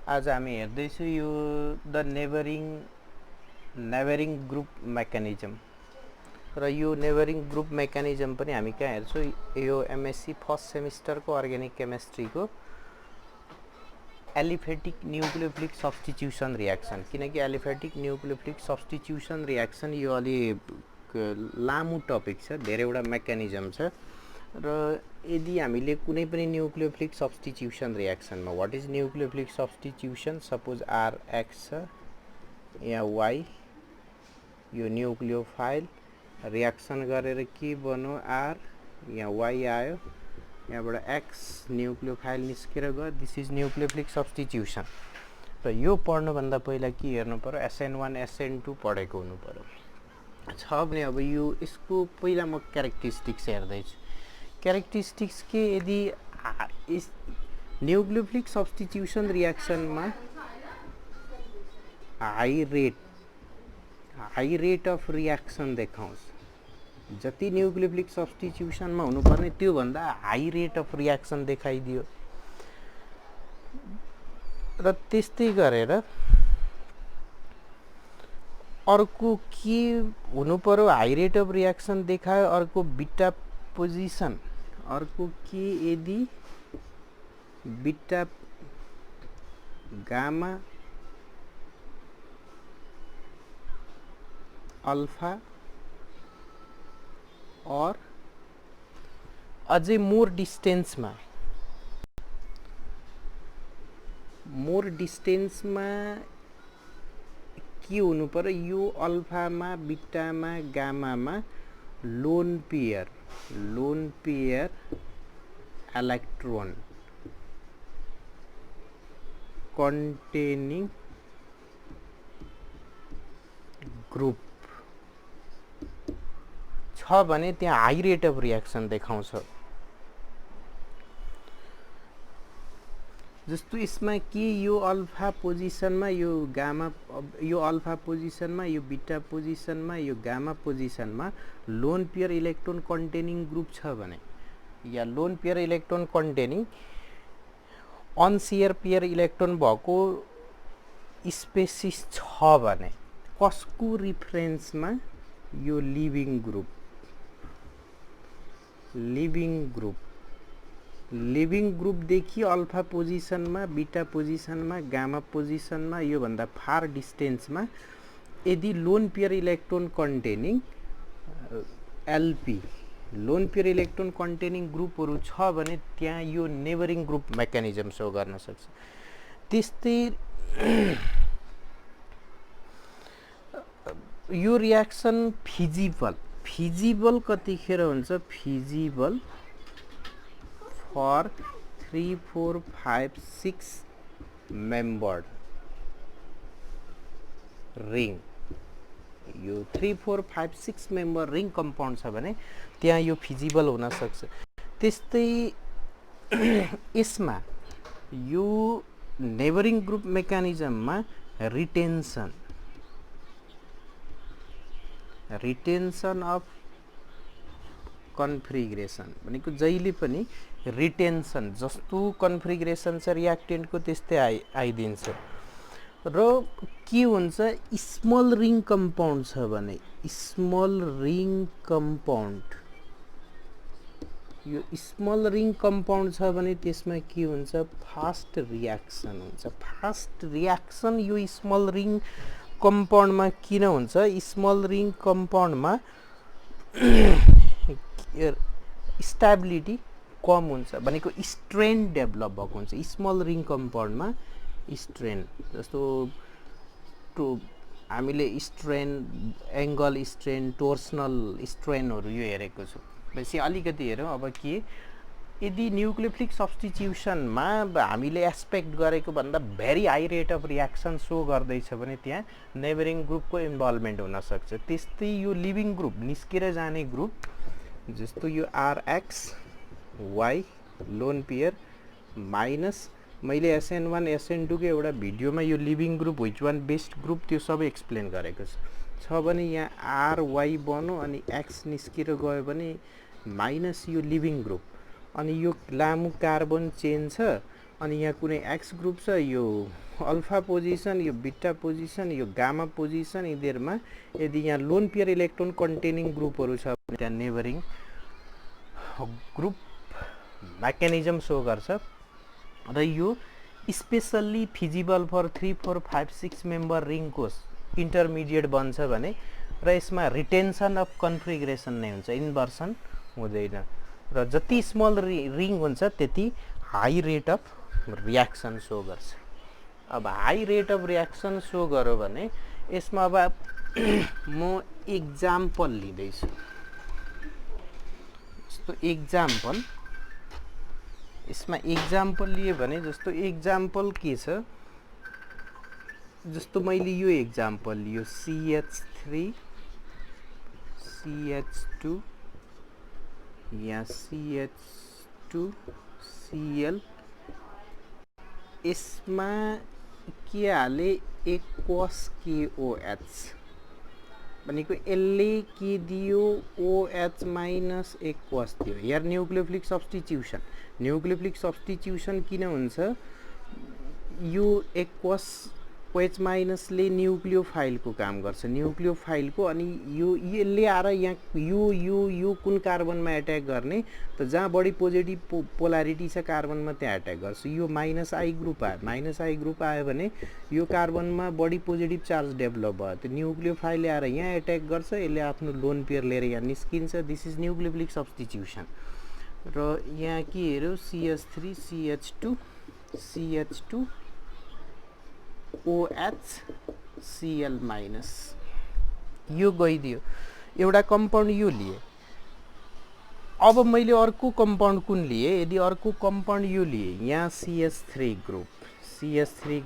आज हामी हेर्दैछौँ यो द नेबरिङ ग्रुप मेकानिजम र यो नेबरिङ ग्रुप मेकानिजम पनि हामी कहाँ हेर्छौँ यो एमएससी फर्स्ट सेमिस्टरको अर्ग्यानिक केमिस्ट्रीको एलिफेटिक न्यूक्लियोफिलिक सब्स्टिट्युसन रियाक्सन किनकि एलिफेटिक न्यूक्लियोफिलिक सब्स्टिट्युसन रियाक्सन यो अलि लामो टपिक छ धेरैवटा मेकानिजम छ र यदि हामीले कुनै पनि न्यूक्लियोफिलिक सब्स्टिट्युसन रियाक्सनमा what is nucleophilic substitution suppose R X छ यहाँ वाई यो न्यूक्लियोफाइल रियाक्सन गरेर के बन्यो आर यहाँ वाई आयो यहाँबाट एक्स न्यूक्लियोफाइल निस्केर गयो दिस इज न्यूक्लियोफिलिक सब्स्टिट्युसन र यो पढ्नुभन्दा पहिला के हेर्नु पर्यो SN1 SN2 पढेको हुनु पर्यो छ भने अब यो यसको पहिला म क्यारेक्टरिस्टिक्स हेर्दैछु क्यारेक्टरिस्टिक्स के यदि न्यूक्लियोफिलिक सब्स्टिट्युसन रियाक्सनमा हाई रेट अफ रियाक्सन देखाउँछ जति न्यूक्लियोफिलिक सब्स्टिट्युसनमा हुनुपर्ने त्यो भन्दा हाई रेट अफ रियाक्सन देखाइदियो र त्यस्तै गरेर अर्को के हुनु पर्यो हाई रेट अफ रियाक्सन देखायो अर्को बीटा पोजिसन अर्को के यदि बीटा गामा अल्फा और अझै मोर डिस्टेन्समा के हुनु पर्यो यो अल्फामा बीटामा गामामा lone pair electron containing group छ भने त्यहाँ हाई रेट अफ रियाक्सन देखाउँछ जस्तो यसमा के यो अल्फा पोजिसनमा यो गामा यो अल्फा पोजिसनमा यो बीटा पोजिसनमा यो गामा पोजिसनमा lone pair electron containing group छ भने या lone pair electron containing unshared pair electron भएको स्पेसिस छ भने कसको रिफरेन्समा यो लिभिङ ग्रुप देखि अल्फा पोजिसनमा बीटा पोजिसनमा गामा पोजिसनमा यो भन्दा फार डिस्टेन्समा यदि lone pair electron containing LP lone pair electron containing ग्रुपहरु छ भने त्यहाँ यो नेबरिङ ग्रुप मेकानिजम शो गर्न सक्छ त्यस्तै यो रियाक्सन फिजिबल कतिखेर हुन्छ फिजिबल फर 3 4 5 6 मेम्बर्ड रिङ यो 3 4 5 6 मेम्बर रिङ कम्पाउन्ड छ भने त्यहाँ यो फिजिबल हुन सक्छ त्यस्तै यसमा यो नेबरिङ ग्रुप मेकानिजममा रिटेन्सन अफ कन्फिगरेसन भनेको जहिले पनि रिटेन्सन जस्तो कन्फिगरेसन छ रियाक्टेन्टको त्यस्तै आइदिन्छ र के हुन्छ स्मल रिङ कम्पाउन्ड छ भने स्मल रिङ कम्पाउन्ड यो स्मल रिङ कम्पाउन्ड छ भने त्यसमा के हुन्छ फास्ट रियाक्सन यो स्मल रिङ कम्पाउन्डमा किन हुन्छ स्मल रिङ कम्पाउन्डमा स्टेबिलिटी कम हुन्छ भनेको स्ट्रेन डेभलप भएको हुन्छ स्मल रिङ कम्पाउन्डमा स्ट्रेन जस्तो हामीले स्ट्रेन एंगल स्ट्रेन टोर्सनल स्ट्रेनहरु यो हेरेको छु भनेपछि अलिकति हेरौं अब के यदि न्यूक्लियोफिलिक सब्स्टिट्युसनमा हामीले एक्सपेक्ट गरेको भन्दा very high rate of reaction show गर्दैछ भने त्यहाँ नेबरिङ ग्रुपको इन्भल्भमेन्ट हुन सक्छ त्यस्तै यो लिभिङ ग्रुप निस्केर जाने ग्रुप जस्तो यो RX Y lone pair minus मैले SN1 SN2 को एउटा भिडियोमा यो leaving group which one best group त्यो सबै एक्सप्लेन गरेको छ भने यहाँ RY बन्यो अनि X निस्केर गयो भने माइनस यो लिभिङ ग्रुप अनि यो लामो कार्बन चेन छ अनि यहाँ कुनै X ग्रुप छ यो अल्फा पोजिसन, यो बीटा पोजिसन, यो गामा पोजिसन, यिनीहरुमा यदि यहाँ लोन पेयर इलेक्ट्रोन कन्टेनिङ ग्रुपहरु छ भने त्यहाँ नेबरिङ ग्रुप मेकानिजम शो गर्छ र यो स्पेशल्ली फिजिबल फर 3 4 5 6 मेम्बर रिङको इन्टरमिडिएट बन्छ भने र यसमा रिटेन्सन अफ कन्फिगरेसन नै हुन्छ, इन्भर्सन हुँदैन र जति स्मल रिङ हुन्छ त्यति high rate of reaction show गर्छ। अब high rate of reaction show गर्यो भने यसमा अब म एक्जाम्पल लिँदैछु। जस्तो एक्जाम्पल यसमा एक्जाम्पल लिए भने जस्तो एक्जाम्पल के छ, जस्तो मैले यो एक्जाम्पल लियो CH3 CH2 या CH2 Cl, यसमा के हाले एक्वस KOH भनेको यसले के दियो OH माइनस एक्वस दियो। यहाँ न्यूक्लियोफिलिक सब्स्टिट्युसन, न्यूक्लियोफिलिक सब्स्टिट्युसन किन हुन्छ, यो एक्वस OH माइनसले न्यूक्लियोफाइलको काम गर्छ, न्यूक्लियोफाइलको, अनि यो यसले आएर यहाँ यो कुन कार्बनमा एट्याक गर्ने त जहाँ बढी पोजिटिभ पोलारिटी छ कार्बनमा त्यहाँ एट्याक गर्छ। यो माइनस आई ग्रुप आयो, माइनस आई ग्रुप आयो भने यो कार्बनमा बढी पोजिटिभ चार्ज डेभलप भयो, त्यो न्यूक्लियोफाइलले आएर यहाँ एट्याक गर्छ, यसले आफ्नो लोन पेयर लिएर यहाँ निस्किन्छ। This is nucleophilic substitution. र यहाँ के हेर्यो CH3 CH2 CH2 OH Cl minus, यो गइदियो एउटा कम्पाउन्ड यो लिए। अब मैले अर्को कम्पाउन्ड कुन लिए, यदि अर्को कम्पाउन्ड यो लिए, यहाँ CH3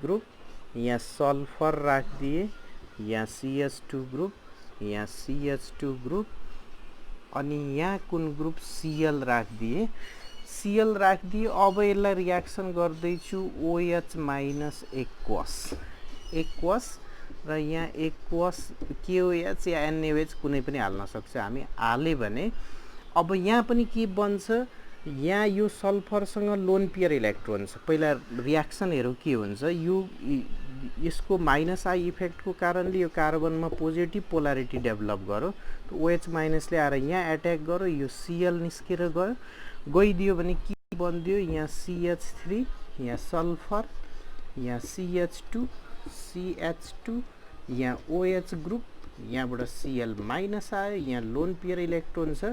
ग्रुप, यहाँ सल्फर राखिदिए, यहाँ CH2 ग्रुप, यहाँ CH2 ग्रुप, अनि यहाँ कुन ग्रुप Cl राखिदिए, Cl राखिदिए। अब यसलाई रियाक्सन गर्दैछु OH माइनस एक्वस र यहाँ एक्वस KOH या NaOH कुनै पनि हाल्न सक्छ हामी, हाले भने अब यहाँ पनि के बन्छ, यहाँ यो सल्फरसँग लोन पेयर इलेक्ट्रोन छ। पहिला रियाक्सनहरु के हुन्छ, यो यसको माइनस आई इफेक्टको कारणले यो कार्बनमा पोजिटिभ पोलारिटी डेभलप गर्यो, तो OH माइनसले आएर यहाँ एट्याक गर्यो, यो Cl निस्केर गइदियो भने के बन्दियो, यहाँ CH3, यहाँ सल्फर, यहाँ CH2 यहाँ OH ग्रुप, यहाँबाट Cl माइनस आयो, यहाँ लोन पेयर इलेक्ट्रोन छ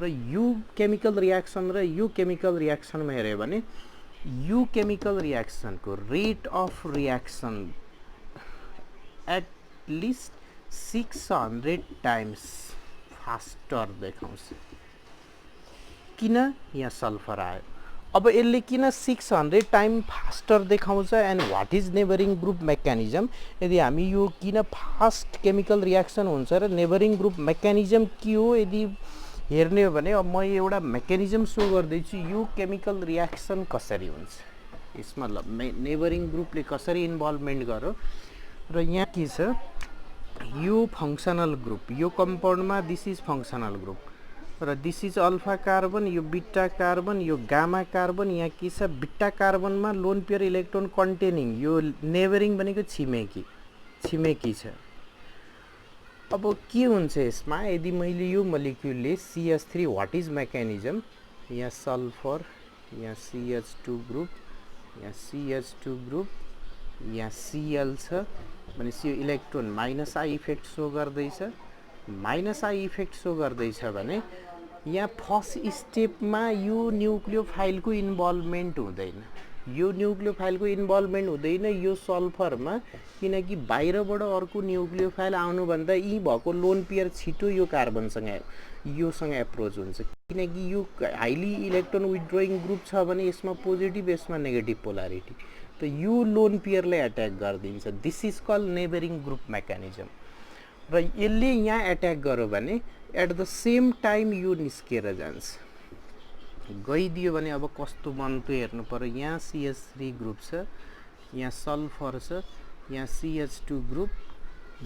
र यो केमिकल रियाक्सन र यो केमिकल रियाक्सनमा हेर्यो भने यो केमिकल रियाक्सनको rate of reaction at least 600 times faster देखाउँछ। किन, यहाँ सल्फर आयो। अब यसले किन 600 टाइम फास्टर देखाउँछ and what is neighbouring group mechanism, यदि हामी यो किन फास्ट केमिकल रियाक्सन हुन्छ र नेबरिङ ग्रुप मेकानिजम के हो यदि हेर्ने हो भने, अब म एउटा मेकानिजम शो गर्दैछु, यो केमिकल रियाक्सन कसरी हुन्छ, यसमा नेबरिङ ग्रुपले कसरी इन्भल्भमेन्ट गर्यो र यहाँ के छ, यो फङ्सनल ग्रुप, यो कम्पाउन्डमा दिस इज फङ्सनल ग्रुप र दिस इज अल्फा कार्बन, यो बीटा कार्बन, यो गामा कार्बन, यहाँ के छ बीटा कार्बनमा लोन पेयर इलेक्ट्रोन कन्टेनिङ, यो नेबरिङ भनेको छिमेकी छ। अब के हुन्छ यसमा, यदि मैले यो मोलिक्युलले CH3 व्हाट इज मेकानिजम, यहाँ सल्फर, यहाँ CH2 ग्रुप, यहाँ CH2 ग्रुप, यहाँ Cl छ भनेपछि यो electron minus I effect show गर्दैछ, माइनस आई इफेक्ट शो गर्दैछ भने यहाँ फर्स्ट स्टेपमा यो न्यूक्लियोफाइलको इन्भल्भमेन्ट हुँदैन, यो न्यूक्लियोफाइलको इन्भल्भमेन्ट हुँदैन यो सल्फरमा, किनकि बाहिरबाट अर्को न्यूक्लियोफाइल आउनुभन्दा यी भएको लोन पेयर छिटो यो कार्बनसँग योसँग एप्रोच हुन्छ, किनकि यो हाइली इलेक्ट्रोन विथड्रोइङ ग्रुप छ भने यसमा पोजिटिभ यसमा नेगेटिभ पोलारिटी, त यो लोन पेयरले एट्याक गरिदिन्छ। This is called neighbouring group mechanism. र यसले यहाँ एट्याक गर्यो भने एट द सेम टाइम यो निस्केर जान्छ, गइदियो भने अब कस्तो बन्थ्यो हेर्नु पर्यो। यहाँ CH3 ग्रुप छ, यहाँ सल्फर छ, यहाँ CH2 ग्रुप,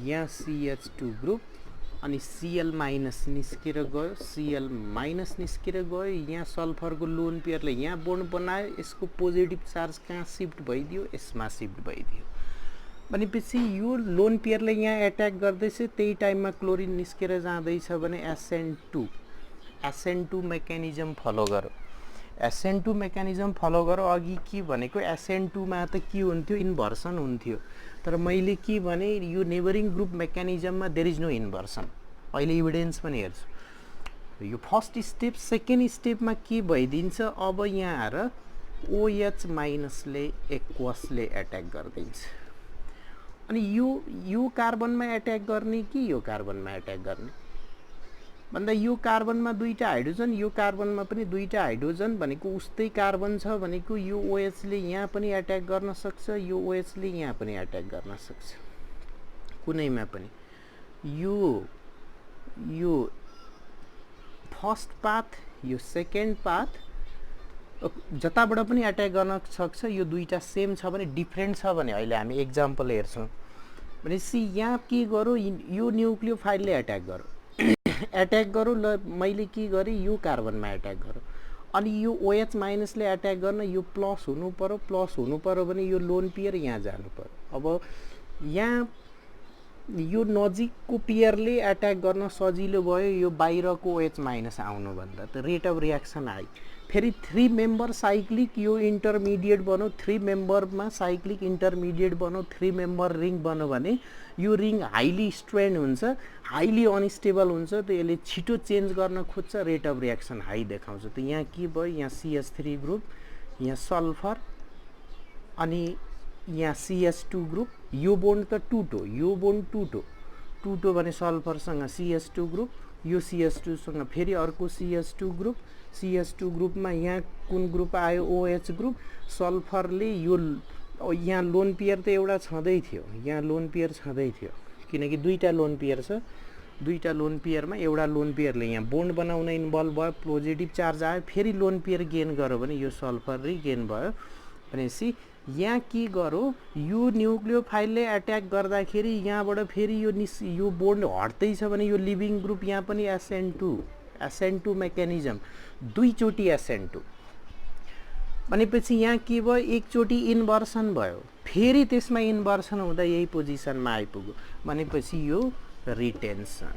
यहाँ CH2 ग्रुप, अनि Cl माइनस निस्केर गयो, Cl माइनस निस्केर गयो, यहाँ सल्फरको लोन पेयरले यहाँ बोन्ड बनायो, यसको पोजिटिभ चार्ज कहाँ सिफ्ट भइदियो, यसमा सिफ्ट भइदियो। भनेपछि यो लोन पेयरले यहाँ एट्याक गर्दैछ, त्यही टाइममा क्लोरिन निस्केर जाँदैछ भने SN2 मेकानिजम फलो गरौँ। SN2 मेकानिजम फलो गरौँ। अघि के भनेको SN2 मा त के हुन्थ्यो, इन्भर्सन हुन्थ्यो, तर मैले के भने यो नेबरिङ ग्रुप मेकानिजममा देयर इज नो इन्भर्सन। अहिले इभिडेन्स पनि हेर्छु। यो फर्स्ट स्टेप सेकेन्ड स्टेपमा के भइदिन्छ, अब यहाँ आएर OH माइनसले एक्वसले एट्याक गरिदिन्छ। अनि यो कार्बनमा एट्याक गर्ने कि यो कार्बनमा एट्याक गर्ने भन्दा यो कार्बनमा दुईटा हाइड्रोजन, यो कार्बनमा पनि दुईटा हाइड्रोजन भनेको उस्तै कार्बन छ भनेको यो OH ले यहाँ पनि एट्याक गर्न सक्छ, यो OH ले यहाँ पनि एट्याक गर्न सक्छ, कुनैमा पनि। यो फर्स्ट पाथ, यो सेकेन्ड पाथ जताबाट पनि एट्याक गर्न सक्छ। यो दुईटा सेम छ भने डिफ्रेन्ट छ भने अहिले हामी एक्जाम्पल हेर्छौँ। भनेपछि यहाँ के गरौँ, यो न्युक्लियोफाइलले एट्याक गरौँ, एट्याक गरौँ। ल मैले के गरेँ, यो कार्बनमा एट्याक गरौँ। अनि यो OH माइनसले एट्याक गर्न यो प्लस हुनु पर्यो भने यो लोन पेयर यहाँ जानु पर्यो। अब यहाँ यो नजिकको पेयरले एट्याक गर्न सजिलो भयो, यो बाहिरको OH माइनस आउनुभन्दा त रेट अफ रियाक्सन हाई। फेरि 3 मेम्बर साइक्लिक यो इन्टरमिडिएट बनाऊ, 3 मेम्बरमा साइक्लिक इन्टरमिडिएट बनाऊ, 3 मेम्बर रिङ बनाऊ भने यो रिङ हाइली स्ट्रेन हुन्छ, हाइली अनस्टेबल हुन्छ, त यसले छिटो चेन्ज गर्न खोज्छ, रेट अफ रियाक्सन हाई देखाउँछ। त यहाँ के भयो, यहाँ CH3 ग्रुप, यहाँ सल्फर, अनि यहाँ CH2 ग्रुप, यो बोन्ड त टुटो, यो बोन्ड टुटो भने सल्फरसँग CH2 ग्रुप, यो CH2 सँग फेरि अर्को CH2 ग्रुप, CH2 ग्रुपमा यहाँ कुन ग्रुप आयो, OH ग्रुप। सल्फरले यो यहाँ लोन पेयर त एउटा छँदै थियो, यहाँ लोन पेयर छँदै थियो, किनकि दुईटा लोन पेयर छ। दुईटा लोन पेयरमा एउटा लोन पेयरले यहाँ बोन्ड बनाउन इन्भल्भ भयो, पोजिटिभ चार्ज आयो, फेरि लोन पेयर गेन गर्यो भने यो सल्फर रिगेन भयो। भनेपछि यहाँ के गरौँ, यो न्युक्लियोफाइलले एट्याक गर्दाखेरि यहाँबाट फेरि यो बोन्ड हट्दैछ भने यो लिभिङ ग्रुप यहाँ पनि SN2 मेकानिजम, दुईचोटि SN2 भनेपछि यहाँ के भयो, एकचोटि इन्भर्सन भयो, फेरि त्यसमा इन्भर्सन हुँदा यही पोजिसनमा आइपुग्यो भनेपछि यो रिटेन्सन।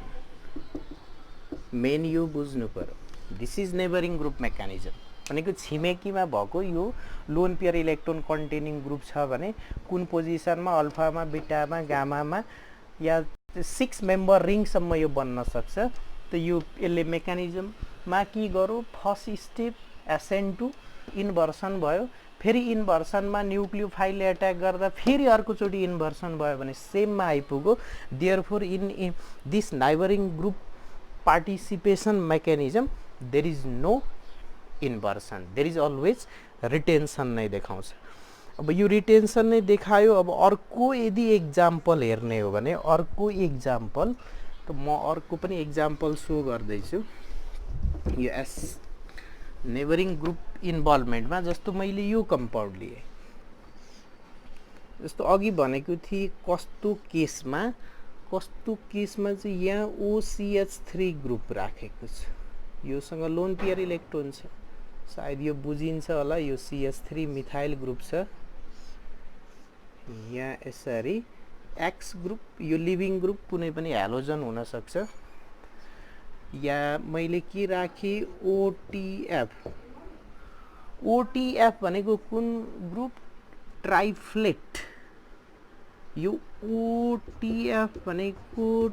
मेन यो बुझ्नु पर्यो, this is neighbouring group mechanism भनेको छिमेकीमा भएको यो loan pair electron containing group छ भने कुन पोजिसनमा, अल्फामा, बिटामा, गामामा या 6 मेम्बर रिङसम्म यो बन्न सक्छ। त यो यसले मेकानिजममा के गरौँ, फर्स्ट स्टेप SN2 इन्भर्सन भयो, फेरि इन्भर्सनमा न्युक्लियोफाइलले एट्याक गर्दा फेरि अर्कोचोटि इन्भर्सन भयो भने सेममा आइपुग्यो। Therefore in this neighbouring group participation mechanism there is no inversion, there is always retention नै देखाउँछ। अब यो रिटेन्सन नै देखायो। अब अर्को यदि एक्जाम्पल हेर्ने हो भने अर्को एक्जाम्पल त म अर्को पनि एक्जाम्पल सो गर्दैछु। यो नेबरिङ ग्रुप इन्भल्भमेन्टमा जस्तो मैले यो कम्पाउन्ड लिएँ, जस्तो अघि भनेको थिएँ कस्तो केसमा चाहिँ यहाँ OCH3 ग्रुप राखेको छ, योसँग लोन पेयर इलेक्ट्रोन छ, सायद यो बुझिन्छ होला। यो CH3 मिथाइल ग्रुप छ, यहाँ यसरी X ग्रुप, यो लिभिङ ग्रुप कुनै पनि हेलोजन हुन सक्छ। या मैले के राखेँ, OTF भनेको कुन ग्रुप, ट्राइफ्लेट। यो OTF भनेको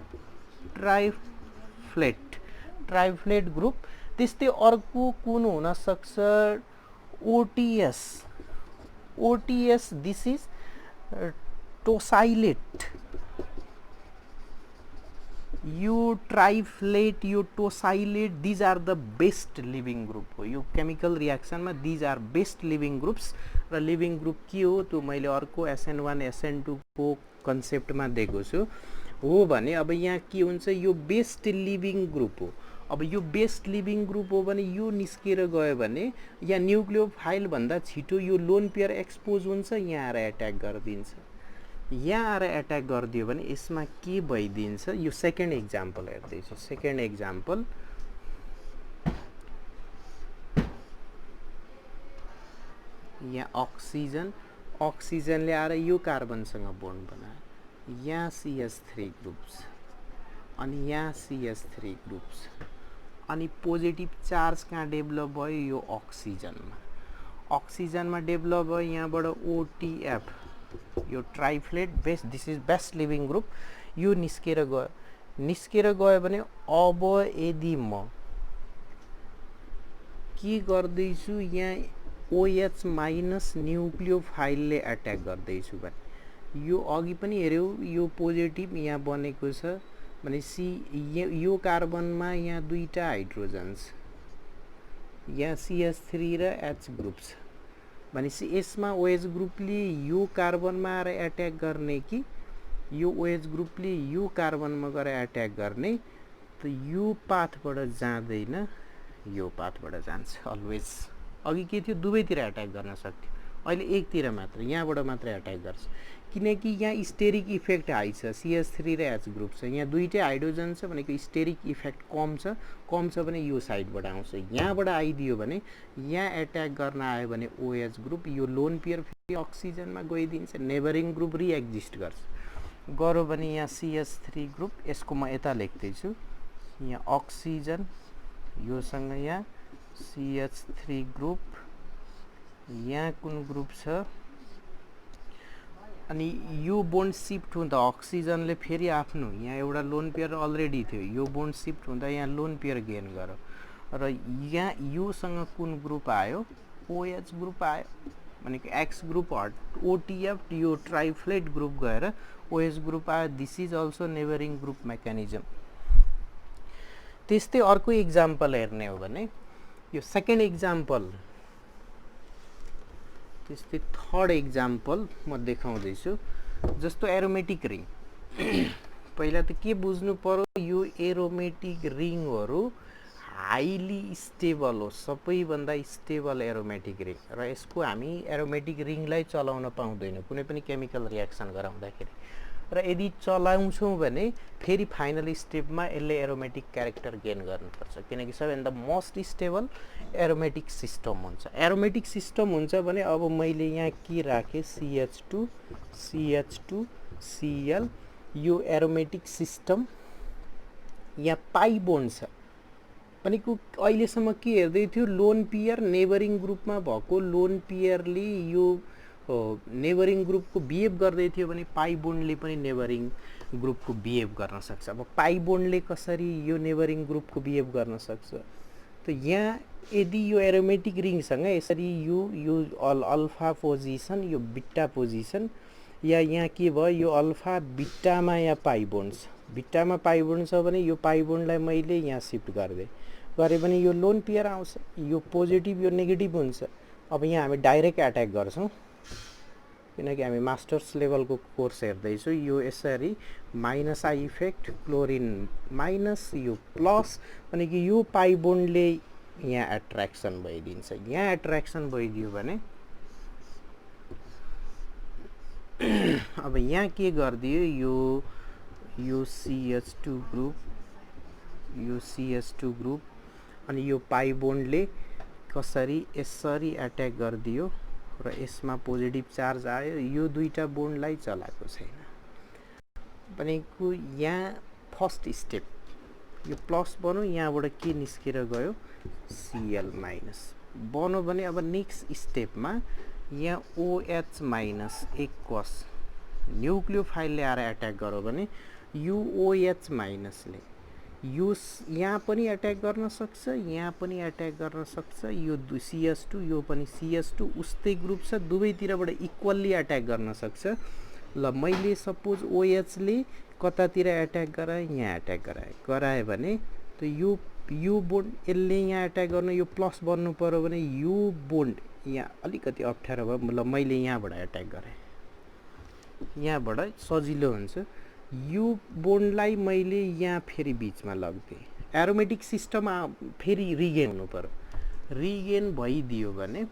ट्राइफ्लेट ग्रुप। त्यस्तै अर्को कुन हुन सक्छ, OTS, दिस इज टोसाइलेट। यो ट्राइफ्लेट, यो tosylate, these are the best leaving group हो यो केमिकल रियाक्सनमा, these are best leaving groups. र लिभिङ ग्रुप के हो त्यो मैले अर्को SN1 SN2 को कन्सेप्टमा दिएको छु हो भने अब यहाँ के हुन्छ, यो बेस्ट लिभिङ ग्रुप हो। अब यो बेस्ट लिभिङ ग्रुप हो भने यो निस्केर गयो भने यहाँ न्युक्लियोफाइल भन्दा छिटो यो लोन पेयर एक्सपोज हुन्छ, यहाँ आएर एट्याक गरिदिन्छ। यहाँ आएर एट्याक गरिदियो भने यसमा के भइदिन्छ, यो सेकेन्ड एक्जाम्पल हेर्दैछु। सेकेन्ड एक्जाम्पल यहाँ अक्सिजनले आएर यो कार्बनसँग बोन्ड बनायो, यहाँ CH3 ग्रुप्स अनि यहाँ CH3 ग्रुप्स, अनि पोजिटिभ चार्ज कहाँ डेभलप भयो, यो अक्सिजनमा डेभलप भयो, यहाँबाट OTF यो triflate best, this is best leaving group, यो निस्केर गयो भने अब यदि म के गर्दैछु, यहाँ OH माइनस न्युक्लियोफाइलले एट्याक गर्दैछु भने यो अघि पनि हेऱ्यौ, यो पोजिटिभ यहाँ बनेको छ भने यो कार्बनमा यहाँ दुईटा हाइड्रोजन्स, यहाँ CH3 र H ग्रुप्स भनेपछि यसमा OH ग्रुपले यो कार्बनमा आएर एट्याक गर्ने कि यो OH ग्रुपले यो कार्बनमा गएर एट्याक गर्ने, त यो पाथबाट जाँदैन, यो पाथबाट जान्छ अलवेज। अघि के थियो, दुवैतिर एट्याक गर्न सक्थ्यो, अहिले एकतिर मात्र, यहाँबाट मात्र एट्याक गर्छ, किनकि यहाँ स्टेरिक इफेक्ट हाई छ, CH3 र H ग्रुप छ, यहाँ दुईटै हाइड्रोजन छ भनेको स्टेरिक इफेक्ट कम छ भने यो साइडबाट आउँछ, यहाँबाट आइदियो भने यहाँ एट्याक गर्न आयो भने OH ग्रुप यो लोन पेयर फेरि अक्सिजनमा गइदिन्छ, नेबरिङ ग्रुप रिएक्जिस्ट गऱ्यो भने यहाँ CH3 ग्रुप, यसको म यता लेख्दैछु, यहाँ अक्सिजन योसँग यहाँ CH3 ग्रुप, यहाँ कुन ग्रुप छ, अनि यो बोन्ड शिफ्ट हुँदा अक्सिजनले फेरि आफ्नो, यहाँ एउटा लोन पेयर अलरेडी थियो, यो बोन्ड शिफ्ट हुँदा यहाँ लोन पेयर गेन गर्यो र यहाँ योसँग कुन ग्रुप आयो, OH ग्रुप आयो भनेको X ग्रुप OTF यो ट्राइफ्लेट ग्रुप गएर OH ग्रुप आयो, this is also neighbouring group mechanism. त्यस्तै अर्को इक्जाम्पल हेर्ने हो भने यो सेकेन्ड इक्जाम्पल, त्यस्तै थर्ड इक्जाम्पल म देखाउँदैछु, जस्तो एरोमेटिक रिङ। पहिला त के बुझ्नु पर्यो, यो एरोमेटिक रिङहरू हाइली स्टेबल हो, सबैभन्दा स्टेबल एरोमेटिक रिङ, र यसको हामी एरोमेटिक रिङलाई चलाउन पाउँदैनौँ कुनै पनि केमिकल रिएक्सन गराउँदाखेरि, र यदि चलाउँछौँ भने फेरि फाइनल स्टेपमा यसले एरोमेटिक क्यारेक्टर गेन गर्नुपर्छ, किनकि सबैभन्दा मोस्ट स्टेबल एरोमेटिक सिस्टम हुन्छ। एरोमेटिक सिस्टम हुन्छ भने अब मैले यहाँ के राखेँ, CH2 CH2 Cl, यो एरोमेटिक सिस्टम, यहाँ पाई बोन्ड छ भनेको अहिलेसम्म के हेर्दै थियो, लोन पेयर नेबरिङ ग्रुपमा भएको लोन पेयरले यो नेबरिङ ग्रुपको बिहेभ गर्दै थियो भने पाई बोन्डले पनि नेबरिङ ग्रुपको बिहेभ गर्न सक्छ। अब पाई बोन्डले कसरी यो नेबरिङ ग्रुपको बिहेभ गर्न सक्छ, त यहाँ यदि यो एरोमेटिक रिङसँग यसरी यो अल्फा पोजिसन, यो बिटा पोजिसन, या यहाँ के भयो, यो अल्फा बिटामा यहाँ पाई बोन्ड छ, बिटामा पाई बोन्ड छ भने यो पाई बोन्डलाई मैले यहाँ सिफ्ट गरे भने यो लोन पेयर आउँछ, यो पोजिटिभ यो नेगेटिभ हुन्छ। अब यहाँ हामी डाइरेक्ट एट्याक गर्छौँ, किनकि हामी मास्टर्स लेभलको कोर्स हेर्दैछौँ, यो यसरी minus I effect, chlorine minus, यो प्लस भनेको यो पाई बोन्डले यहाँ एट्र्याक्सन भइदिन्छ, यहाँ एट्र्याक्सन भइदियो भने अब यहाँ के गरिदियो, यो CH2 ग्रुप, यो CH2 ग्रुप, अनि यो पाई बोन्डले कसरी यसरी एट्याक गरिदियो र यसमा पोजिटिभ चार्ज आयो, यो दुईटा बोन्डलाई चलाएको छैन भनेको यहाँ फर्स्ट स्टेप यो प्लस बन्यो, यहाँबाट के निस्केर गयो, Cl माइनस बन्यो भने अब नेक्स्ट स्टेपमा यहाँ OH माइनस एक्वस न्युक्लियोफाइलले आएर एट्याक गर्यो भने यो OH माइनसले यो यहाँ पनि एट्याक गर्न सक्छ, यहाँ पनि एट्याक गर्न सक्छ, यो CH2 यो पनि CH2 उस्तै ग्रुप छ, दुवैतिरबाट इक्वल्ली एट्याक गर्न सक्छ। ल मैले सपोज OH ले कतातिर एट्याक गराए, यहाँ एट्याक गराए भने त यो बोन्ड यसले यहाँ एट्याक गर्न, यो प्लस बन्नु पर्यो भने यो बोन्ड यहाँ अलिकति अप्ठ्यारो भयो, ल मैले यहाँबाट एट्याक गरेँ, यहाँबाट सजिलो हुन्छ। यो बोन्डलाई मैले यहाँ फेरि बिचमा लगिदिएँ, एरोमेटिक सिस्टम फेरि रिगेन हुनु पर्यो, रिगेन भइदियो भने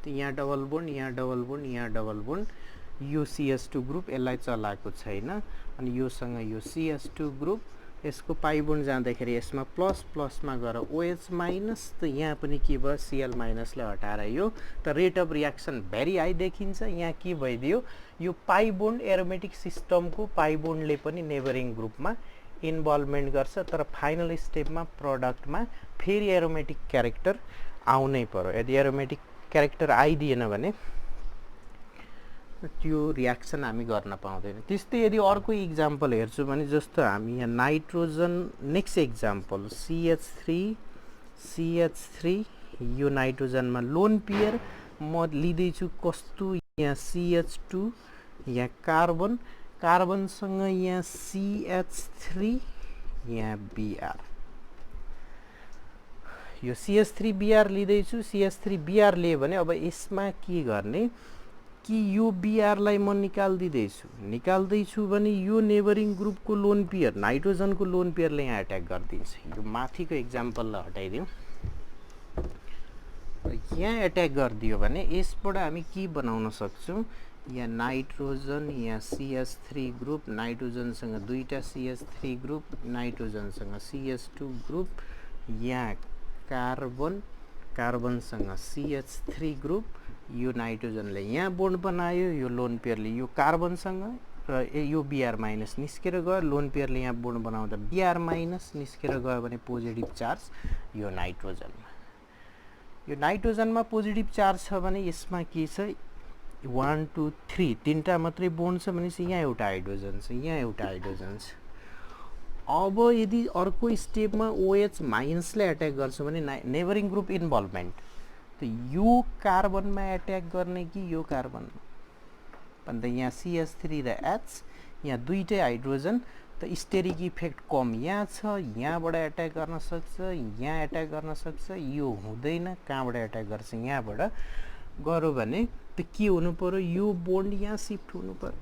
त यहाँ डबल बोन्ड, यहाँ डबल बोन्ड, यहाँ डबल बोन्ड, यो CH2 ग्रुप यसलाई चलाएको छैन, अनि योसँग यो CH2 ग्रुप यसको पाई बोन्ड जाँदाखेरि यसमा प्लस प्लसमा गएर OH माइनस, त यहाँ पनि के भयो Cl माइनसले हटाएर यो त rate of reaction very high देखिन्छ। यहाँ के भइदियो यो पाई बोन्ड एरोमेटिक सिस्टमको पाई बोन्डले पनि नेबरिङ ग्रुपमा इन्भल्भमेन्ट गर्छ, तर फाइनल स्टेपमा प्रडक्टमा फेरि एरोमेटिक क्यारेक्टर आउनै पर्यो। यदि एरोमेटिक क्यारेक्टर आइदिएन भने त्यो रियाक्सन हामी गर्न पाउँदैन। त्यस्तै यदि अर्को इक्जाम्पल हेर्छु भने जस्तो हामी यहाँ नाइट्रोजन नेक्स्ट इक्जाम्पल CH3 यो नाइट्रोजनमा लोन पेयर म लिँदैछु कस्तो यहाँ CH2 यहाँ कार्बनसँग यहाँ CH3 यहाँ Br, यो CH3 Br लिँदैछु। CH3 Br लियो भने अब यसमा के गर्ने कि यो Br लाई म निकाल्दैछु भने यो नेबरिङ ग्रुपको लोन पेयर नाइट्रोजनको लोन पेयरले यहाँ एट्याक गरिदिन्छ। यो माथिको इक्जाम्पललाई हटाइदिउँ, यहाँ एट्याक गरिदियो भने यसबाट हामी के बनाउन सक्छौँ, यहाँ नाइट्रोजन यहाँ CH3 ग्रुप, नाइट्रोजनसँग दुईटा CH3 ग्रुप, नाइट्रोजनसँग CH2 ग्रुप, यहाँ कार्बनसँग CH3 ग्रुप, यो नाइट्रोजनले यहाँ बोन्ड बनायो, यो लोन पेयरले यो कार्बनसँग र यो Br माइनस निस्केर गयो, लोन पेयरले यहाँ बोन्ड बनाउँदा Br माइनस निस्केर गयो भने पोजिटिभ चार्ज यो नाइट्रोजनमा पोजिटिभ चार्ज छ भने यसमा के छ 1 2 3 तीनटा मात्रै बोन्ड छ भनेपछि यहाँ एउटा हाइड्रोजन छ, यहाँ एउटा हाइड्रोजन छ। अब यदि अर्को स्टेपमा OH माइनसले एट्याक गर्छ भने नेबरिङ ग्रुप इन्भल्भमेन्ट, त यो कार्बनमा एट्याक गर्ने कि यो कार्बनमा भन्दा यहाँ CH3 र H यहाँ दुईटै हाइड्रोजन, त स्टेरिक इफेक्ट कम यहाँ छ, यहाँबाट एट्याक गर्न सक्छ, यहाँ एट्याक गर्न सक्छ, यो हुँदैन। कहाँबाट एट्याक गर्छ यहाँबाट गऱ्यो भने त के हुनु पर्यो यो बोन्ड यहाँ सिफ्ट हुनु पर्यो,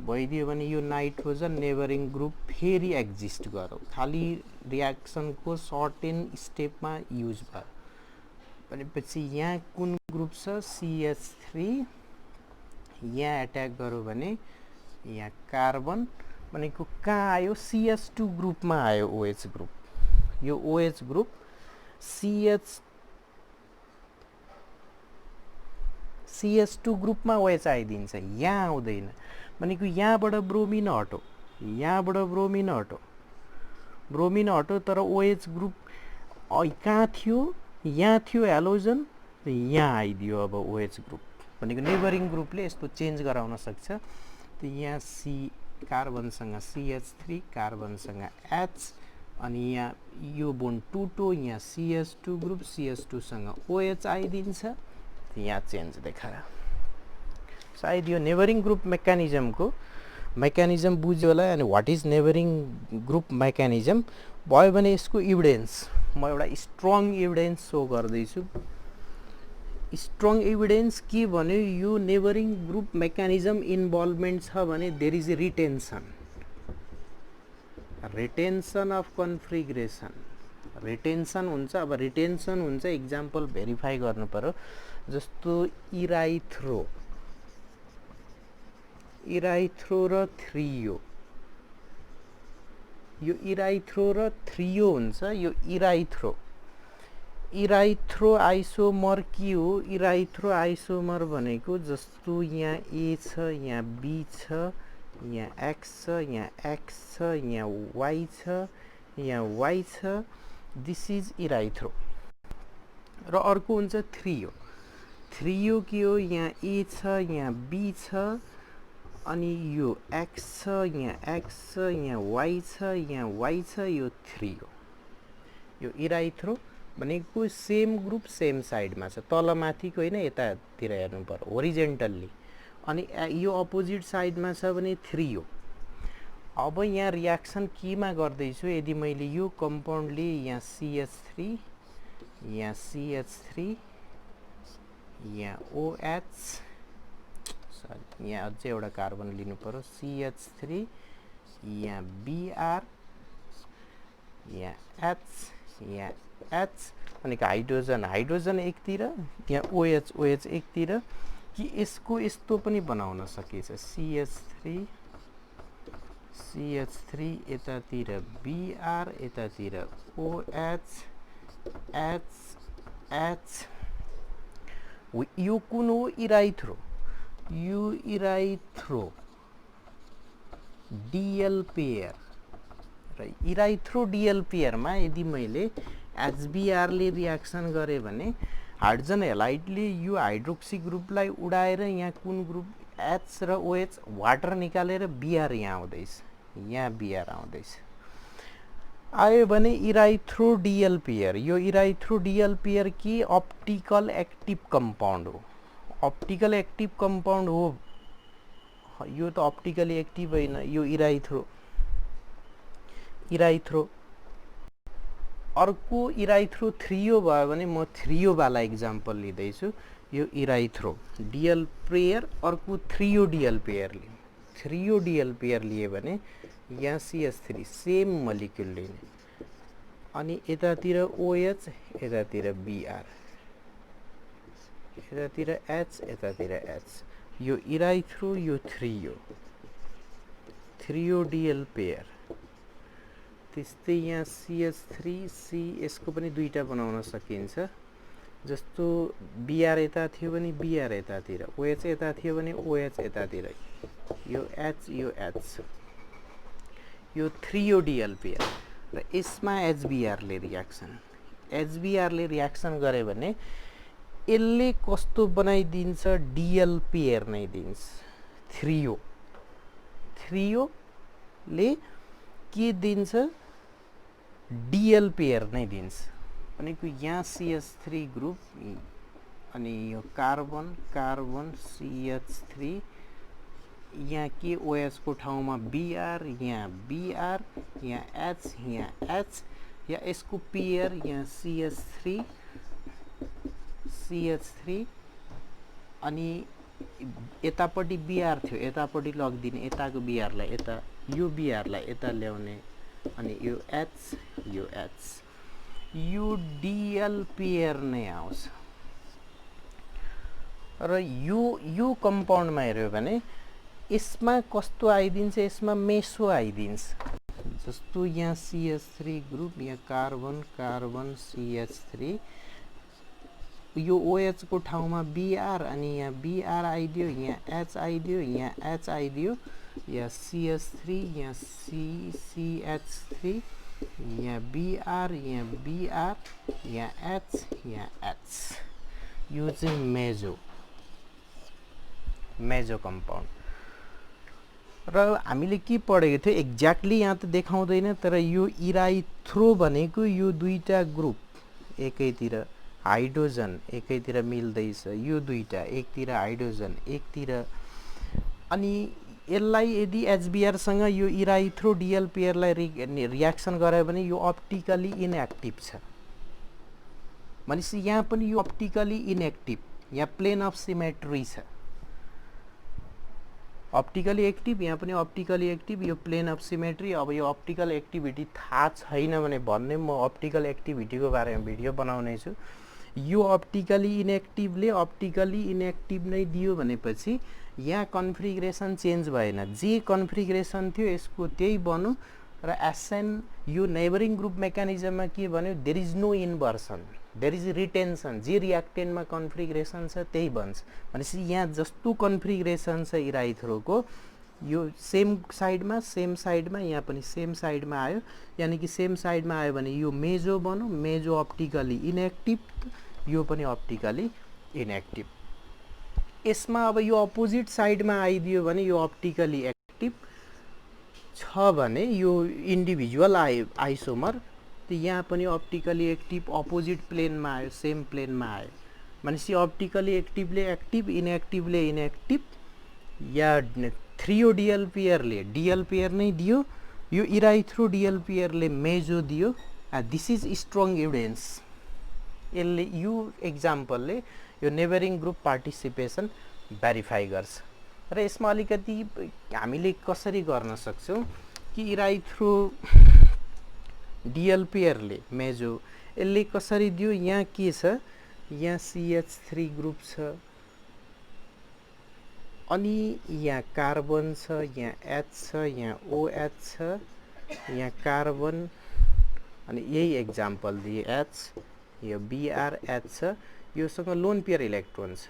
भइदियो भने यो नाइट्रोजन नेबरिङ ग्रुप फेरि एक्जिस्ट गर्यो, खाली रियाक्सनको सर्टेन स्टेपमा युज भयो भनेपछि यहाँ कुन ग्रुप छ CH3, यहाँ एट्याक गर्यो भने यहाँ कार्बन भनेको कहाँ आयो CH2 ग्रुपमा आयो OH ग्रुप, यो OH ग्रुप CH2 ग्रुपमा OH आइदिन्छ, यहाँ आउँदैन भनेको यहाँबाट ब्रोमिन हटो, यहाँबाट ब्रोमिन हटो, तर OH ग्रुप कहाँ थियो, यहाँ थियो हेलोजन, यहाँ आइदियो अब OH ग्रुप भनेको नेबरिङ ग्रुपले यस्तो चेन्ज गराउन सक्छ। त यहाँ कार्बनसँग CH3 कार्बनसँग H अनि यहाँ यो बोन्ड टुटो, यहाँ CH2 ग्रुप CH2 सँग OH आइदिन्छ, यहाँ चेन्ज देखायो। सायद यो नेबरिङ ग्रुप मेकानिजम बुझ्यो होला। अनि what is neighbouring group mechanism भयो भने यसको इभिडेन्स म एउटा स्ट्रङ इभिडेन्स सो गर्दैछु। स्ट्रङ इभिडेन्स के भन्यो, यो नेबरिङ ग्रुप मेकानिजम इन्भल्भमेन्ट छ भने there is a retention of configuration, retention हुन्छ। अब रिटेन्सन हुन्छ इक्जाम्पल भेरिफाई गर्नु पर्यो, जस्तो इराइथ्रो र थ्रियो, यो इराइथ्रो र थ्रियो हुन्छ। यो इराइथ्रो आइसोमर के हो, इराइथ्रो आइसोमर भनेको जस्तो यहाँ A छ, यहाँ B छ, यहाँ X छ, यहाँ X छ, यहाँ Y छ, यहाँ Y छ, दिस इज इराइथ्रो। र अर्को हुन्छ थ्रियो के हो, यहाँ A छ, यहाँ B छ, अनि यो X छ, यहाँ X छ, यहाँ Y छ, यहाँ Y छ, यो थ्रियो। यो इराइथ्रो भनेको सेम ग्रुप सेम साइडमा छ, तल माथिको होइन, यतातिर हेर्नु पर्यो होरिजेन्टल्ली। अनि यो अपोजिट साइडमा छ भने थ्रियो। अब यहाँ रियाक्सन केमा गर्दैछु, यदि मैले यो कम्पाउन्डले यहाँ CH3 यहाँ CH3 यहाँ OH यहाँ अझै एउटा कार्बन लिनु पर्यो CH3 यहाँ Br यहाँ H यहाँ H भनेको हाइड्रोजन एकतिर, यहाँ OH एकतिर, कि यसको यस्तो पनि बनाउन सकिन्छ CH3 CH3 यतातिर Br यतातिर OH H यो कुन हो इराइथ्रो यो इराइथ्रो DL पेयर र इराइथ्रो DL पेयरमा यदि मैले HBr ले रियाक्सन गरे भने हाइड्रोजन हेलाइडले यो हाइड्रोक्सी ग्रुपलाई उडाएर यहाँ कुन ग्रुप H र OH वाटर निकालेर Br यहाँ आउँदैछ यहाँ Br आउँदैछ आयो भने इराइथ्रो DL पेयर यो इराइथ्रो DL पेयर के अप्टिकल एक्टिभ कम्पाउन्ड हो अप्टिकल एक्टिभ कम्पाउन्ड हो यो त अप्टिकली एक्टिभ हैन यो इराइथ्रो अर्को इराइथ्रो थ्रियो भयो भने म थ्रियो वाला एक्जाम्पल लिँदैछु यो इराइथ्रो DL पेयर अर्को थ्रियो DL पेयर लिए भने यहाँ CH3 सेम मोलिक्युल लिने अनि यतातिर OH यतातिर Br यतातिर H यतातिर H यो इराइथ्रो यो थ्रियो DL पेयर त्यस्तै यहाँ CH3 C यसको पनि दुईटा बनाउन सकिन्छ जस्तो Br यता थियो भने Br यतातिर OH यता थियो भने OH यतातिर यो H यो थ्रियो DL पेयर र यसमा HBr ले रियाक्सन गरे भने यसले कस्तो बनाइदिन्छ DL पेयर नै दिन्छ थ्रियो ले के दिन्छ DL पेयर नै दिन्छ भनेको यहाँ CH3 ग्रुप अनि यो कार्बन CH3 यहाँ के OH को ठाउँमा Br यहाँ Br यहाँ H यहाँ H यहाँ यसको पेयर यहाँ CH3 अनि यतापट्टि Br थियो यतापट्टि लगिदिने यताको Br लाई यता यो Br लाई यता ल्याउने अनि यो H यो DL पेयर नै आउँछ र यो कम्पाउन्डमा हेर्यो भने यसमा कस्तो आइदिन्छ यसमा मेसो आइदिन्छ जस्तो यहाँ CH3 ग्रुप यहाँ कार्बन CH3 यो OH को ठाउँमा Br अनि यहाँ Br आइदियो यहाँ H आइदियो यहाँ H आइदियो यहाँ CH3 यहाँ CH3 यहाँ Br यहाँ H यहाँ H यो चाहिँ मेजो कम्पाउन्ड र हामीले के पढेको थियो एक्ज्याक्टली यहाँ त देखाउँदैन तर यो इराइथ्रो भनेको यो दुईटा ग्रुप एकैतिर हाइड्रोजन एकैतिर मिल्दैछ यो दुईटा एकतिर हाइड्रोजन एकतिर अनि यसलाई यदि HBr सँग यो इराइथ्रो DL पेयरलाई रियाक्सन गरे भने यो अप्टिकली इनएक्टिभ छ भनेपछि यहाँ पनि यो अप्टिकली इनएक्टिभ यहाँ प्लेन अफ सिमेट्री छ अप्टिकली एक्टिभ यहाँ पनि अप्टिकली एक्टिभ यो प्लेन अफ सिमेट्री अब यो अप्टिकल एक्टिभिटी थाहा छैन भने भन्ने म अप्टिकल एक्टिभिटीको बारेमा भिडियो बनाउने छु यो अप्टिकली इनएक्टिभले अप्टिकली इनएक्टिभ नै दियो भनेपछि यहाँ कन्फिगरेसन चेन्ज भएन जे कन्फिगरेसन थियो यसको त्यही बन्यो र एसएन यो नेबरिङ ग्रुप मेकानिजममा के भन्यो there is no inversion there is retention जे रियाक्टेन्टमा कन्फिगरेसन छ त्यही बन्छ भनेपछि यहाँ जस्तो कन्फिगरेसन छ इराइथ्रोको यो सेम साइडमा यहाँ पनि सेम साइडमा आयो यानी कि सेम साइडमा आयो भने यो मेजो बन्यो मेजो अप्टिकली इनएक्टिभ यो पनि अप्टिकली इनएक्टिभ यसमा अब यो अपोजिट साइडमा आइदियो भने यो अप्टिकली एक्टिभ छ भने यो इन्डिभिजुअल आइसोमर त यहाँ पनि अप्टिकली एक्टिभ अपोजिट प्लेनमा आयो सेम प्लेनमा आयो भनेपछि अप्टिकली एक्टिभले एक्टिभ इनएक्टिभले इनएक्टिभ या थ्रियो DL पेयरले DL पेयर नै दियो यो इराइथ्रो DL पेयरले मेजो दियो दिस इज स्ट्रङ एभिडेन्स यसले यो एक्जाम्पलले यो नेबरिङ ग्रुप पार्टिसिपेसन भेरिफाई गर्छ र यसमा अलिकति हामीले कसरी गर्न सक्छौं कि इराइथ्रो DL पेयरले मेजो यसले कसरी दियो यहाँ के छ यहाँ CH3 ग्रुप छ अनि यहाँ कार्बन छ, यहाँ H छ, यहाँ OH छ, यहाँ कार्बन, अनि यही एक्जाम्पल दिए H, यो BrH छ, योसँग लोन पेयर इलेक्ट्रोन छ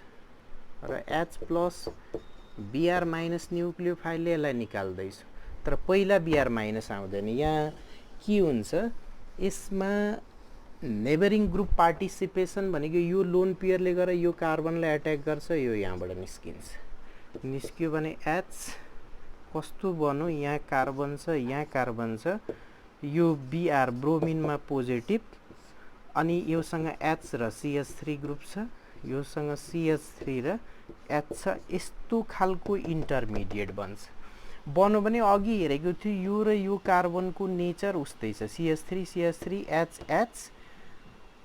र H प्लस Br माइनस न्युक्लियोफाइलले यसलाई निकाल्दैछु, तर पहिला Br माइनस आउँदैन। यहाँ के हुन्छ, यसमा नेबरिङ ग्रुप पार्टिसिपेसन भनेको यो लोन पेयरले गरेर यो कार्बनलाई एट्याक गर्छ, यो यहाँबाट निस्किन्छ। निस्क्यो भने H कस्तो बन्यो, यहाँ कार्बन छ, यहाँ कार्बन छ, यो Br ब्रोमिनमा पोजिटिभ, अनि योसँग H र CH3 ग्रुप छ, योसँग CH3 र H छ। यस्तो खालको इन्टरमिडिएट बन्छ। बन्यो भने अघि हेरेको थियो यो र यो कार्बनको नेचर उस्तै छ, CH3 CH3 HH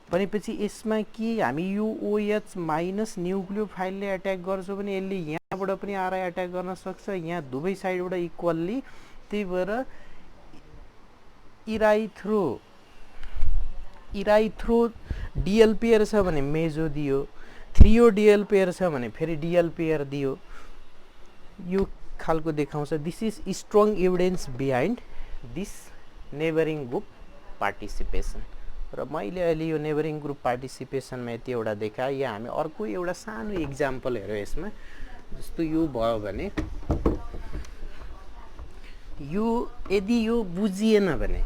भनेपछि यसमा के हामी यो OH माइनस न्युक्लियोफाइलले एट्याक गर्छौँ भने यसले यहाँबाट पनि आएर एट्याक गर्न सक्छ, यहाँ दुवै साइडबाट इक्वल्ली। त्यही भएर इराइथ्रो डिएल पेयर छ भने मेजो दियो, थ्रियो डिएल पेयर छ भने फेरि डिएल पेयर दियो, यो खालको देखाउँछ। This is strong evidence behind this neighbouring group participation. र मैले अहिले यो नेबरिङ ग्रुप पार्टिसिपेसनमा यति एउटा देखाएँ। यहाँ हामी अर्को एउटा सानो इक्जाम्पल हेरौँ यसमा। जस्तो यो भयो भने यो यदि यो बुझिएन भने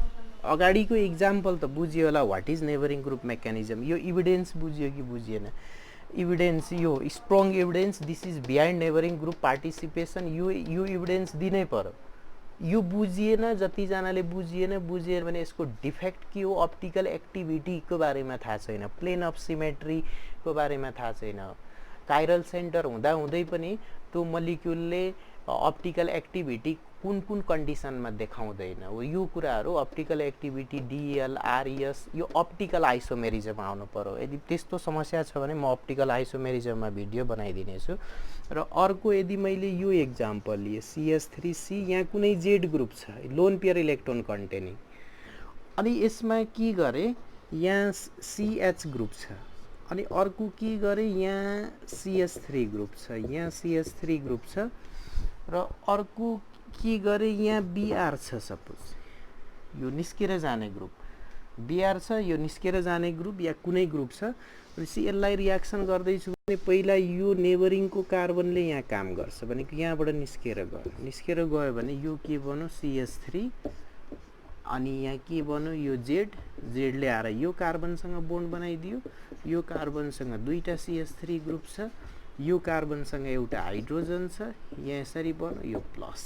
अगाडिको इक्जाम्पल त बुझियो होला, what is neighbouring group mechanism, यो इभिडेन्स बुझियो कि बुझिएन। इभिडेन्स यो strong evidence this is behind neighbouring group participation, यो इभिडेन्स दिनै पर्यो। यो बुझिएन, जतिजनाले बुझिएन भने यसको डिफेक्ट के हो, अप्टिकल एक्टिभिटीको बारेमा थाहा छैन, प्लेन अफ सिमेट्रीको बारेमा थाहा छैन, काइरल सेन्टर हुँदा हुँदै पनि त्यो मलिक्युलले अप्टिकल एक्टिभिटी कुन कुन कन्डिसनमा देखाउँदैन, यो कुराहरू अप्टिकल एक्टिभिटी डिएल आरइएस यो अप्टिकल आइसोमेरिजम आउनु पर्यो। यदि त्यस्तो समस्या छ भने म अप्टिकल आइसोमेरिजममा भिडियो बनाइदिनेछु। र अर्को यदि मैले यो एक्जाम्पल लिए CH3C, यहाँ कुनै जेड ग्रुप छ, लोन पेयर इलेक्ट्रोन कन्टेनिङ, अनि यसमा के गरे, यहाँ CH ग्रुप छ, अनि अर्को के गरे, यहाँ CH3 ग्रुप छ, यहाँ CH3 ग्रुप छ, र अर्को के गरे, यहाँ Br छ, सपोज यो निस्केर जाने ग्रुप Br छ, यो निस्केर जाने ग्रुप या कुनै ग्रुप छ। भनेपछि यसलाई रियाक्सन गर्दैछु भने पहिला यो नेबरिङको कार्बनले यहाँ काम गर्छ भनेको यहाँबाट निस्केर गयो भने यो के बन्यो, CH3, अनि यहाँ के बन्यो, यो जेडले आएर यो कार्बनसँग बोन्ड बनाइदियो, यो कार्बनसँग दुईटा CH3 ग्रुप छ, यो कार्बनसँग एउटा हाइड्रोजन छ, यहाँ यसरी बन्यो, यो प्लस।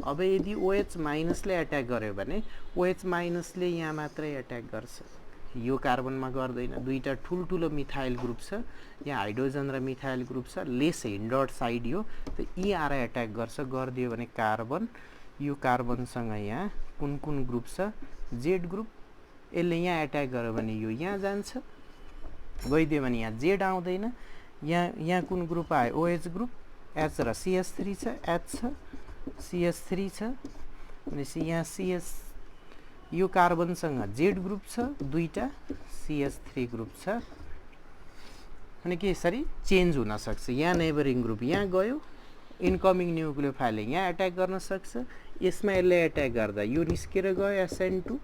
अब यदि OH माइनसले एट्याक गर्यो भने OH माइनसले यहाँ मात्रै एट्याक गर्छ, यो कार्बनमा गर्दैन। दुईटा ठुल्ठुलो मिथाइल ग्रुप छ, यहाँ हाइड्रोजन र मिथाइल ग्रुप छ, लेस हिन्डर्ड साइड यो, त यी आएर एट्याक गर्छ। गरिदियो भने कार्बन, यो कार्बनसँग यहाँ कुन कुन ग्रुप छ, जेड ग्रुप, यसले यहाँ एट्याक गर्यो भने यो यहाँ जान्छ, गइदियो भने यहाँ जेड आउँदैन। यहाँ कुन ग्रुप आयो, OH ग्रुप, H र CH3 छ, H छ, CH3 छ, भनेपछि यहाँ यो कार्बनसँग जेड ग्रुप छ, दुईटा CH3 ग्रुप छ, अनि के यसरी चेन्ज हुन सक्छ। यहाँ नेबरिङ ग्रुप यहाँ गयो, इन्कमिङ न्युक्लियोफाइलले यहाँ एट्याक गर्न सक्छ, यसमा यसले एट्याक गर्दा यो निस्केर गयो SN2,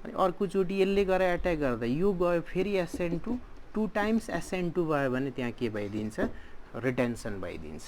अनि अर्कोचोटि यसले गरेर एट्याक गर्दा यो गयो फेरि SN2, 2 टाइम्स SN2 भयो भने त्यहाँ के भइदिन्छ, रिटेन्सन भइदिन्छ।